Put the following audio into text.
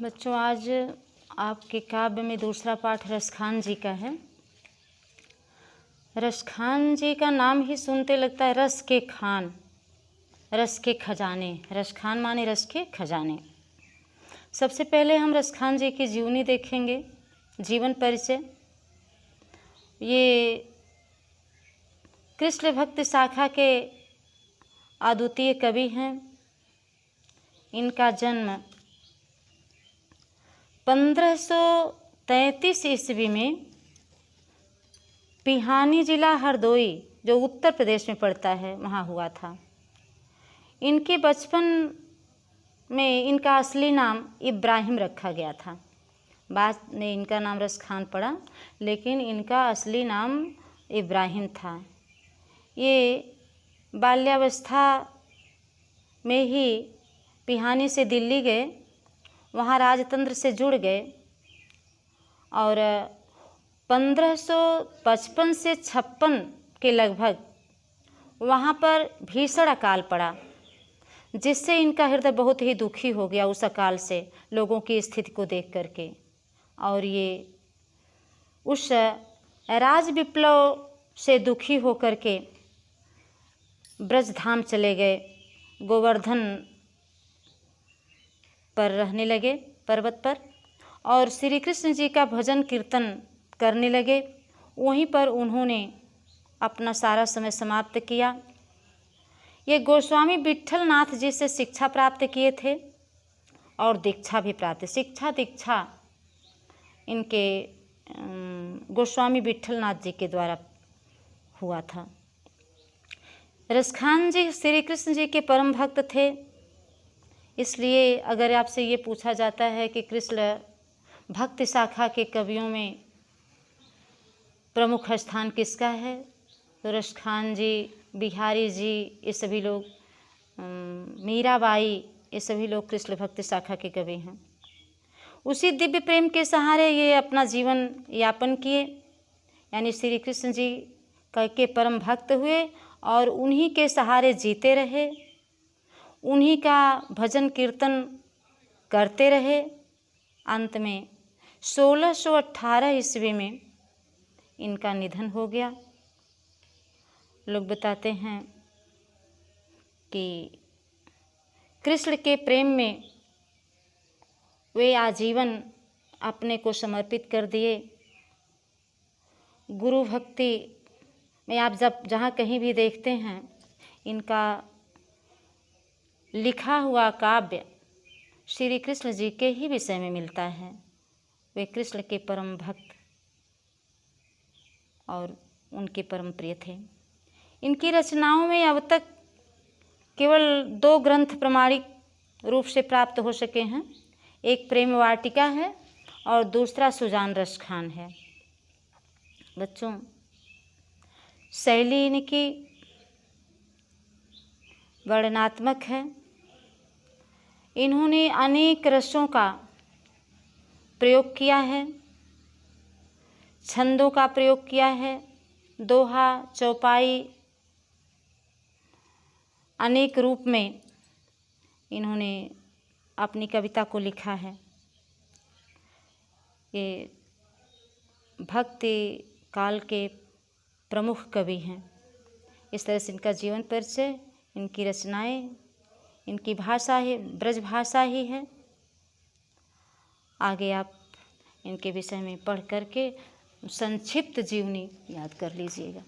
बच्चों, आज आपके काव्य में दूसरा पाठ रसखान जी का है। रसखान जी का नाम ही सुनते लगता है रस के खान, रस के खजाने। रसखान माने रस के खजाने। सबसे पहले हम रसखान जी की जीवनी देखेंगे, जीवन परिचय। ये कृष्ण भक्त शाखा के अद्वितीय कवि हैं। इनका जन्म 1533 ईस्वी में पिहानी जिला हरदोई, जो उत्तर प्रदेश में पड़ता है, वहाँ हुआ था। इनके बचपन में इनका असली नाम इब्राहिम रखा गया था। बाद में इनका नाम रसखान पड़ा, लेकिन इनका असली नाम इब्राहिम था। ये बाल्यावस्था में ही पिहानी से दिल्ली गए, वहाँ राजतंत्र से जुड़ गए और 1555 से 56 के लगभग वहाँ पर भीषण अकाल पड़ा, जिससे इनका हृदय बहुत ही दुखी हो गया उस अकाल से, लोगों की स्थिति को देख करके। और ये उस राज विप्लव से दुखी हो करके ब्रजधाम चले गए, गोवर्धन पर रहने लगे, पर्वत पर, और श्री कृष्ण जी का भजन कीर्तन करने लगे। वहीं पर उन्होंने अपना सारा समय समाप्त किया। ये गोस्वामी विट्ठल नाथ जी से शिक्षा प्राप्त किए थे और दीक्षा भी प्राप्त। शिक्षा दीक्षा इनके गोस्वामी विट्ठल नाथ जी के द्वारा हुआ था। रसखान जी श्री कृष्ण जी के परम भक्त थे। इसलिए अगर आपसे ये पूछा जाता है कि कृष्ण भक्ति शाखा के कवियों में प्रमुख स्थान किसका है, तो रसखान जी, बिहारी जी, ये सभी लोग, मीराबाई, ये सभी लोग कृष्ण भक्ति शाखा के कवि हैं। उसी दिव्य प्रेम के सहारे ये अपना जीवन यापन किए, यानी श्री कृष्ण जी के परम भक्त हुए और उन्हीं के सहारे जीते रहे, उन्हीं का भजन कीर्तन करते रहे। अंत में 1618 ईस्वी में इनका निधन हो गया। लोग बताते हैं कि कृष्ण के प्रेम में वे आजीवन अपने को समर्पित कर दिए। गुरु भक्ति में आप जब जहाँ कहीं भी देखते हैं, इनका लिखा हुआ काव्य श्री कृष्ण जी के ही विषय में मिलता है। वे कृष्ण के परम भक्त और उनके परम प्रिय थे। इनकी रचनाओं में अब तक केवल 2 ग्रंथ प्रमाणिक रूप से प्राप्त हो सके हैं। एक प्रेम वाटिका है और दूसरा सुजान रसखान है। बच्चों, शैली इनकी वर्णनात्मक है। इन्होंने अनेक रसों का प्रयोग किया है, छंदों का प्रयोग किया है, दोहा, चौपाई, अनेक रूप में इन्होंने अपनी कविता को लिखा है। ये भक्ति काल के प्रमुख कवि हैं। इस तरह से इनका जीवन परिचय, इनकी रचनाएं, इनकी भाषा ही ब्रज भाषा ही है। आगे आप इनके विषय में पढ़ करके संक्षिप्त जीवनी याद कर लीजिएगा।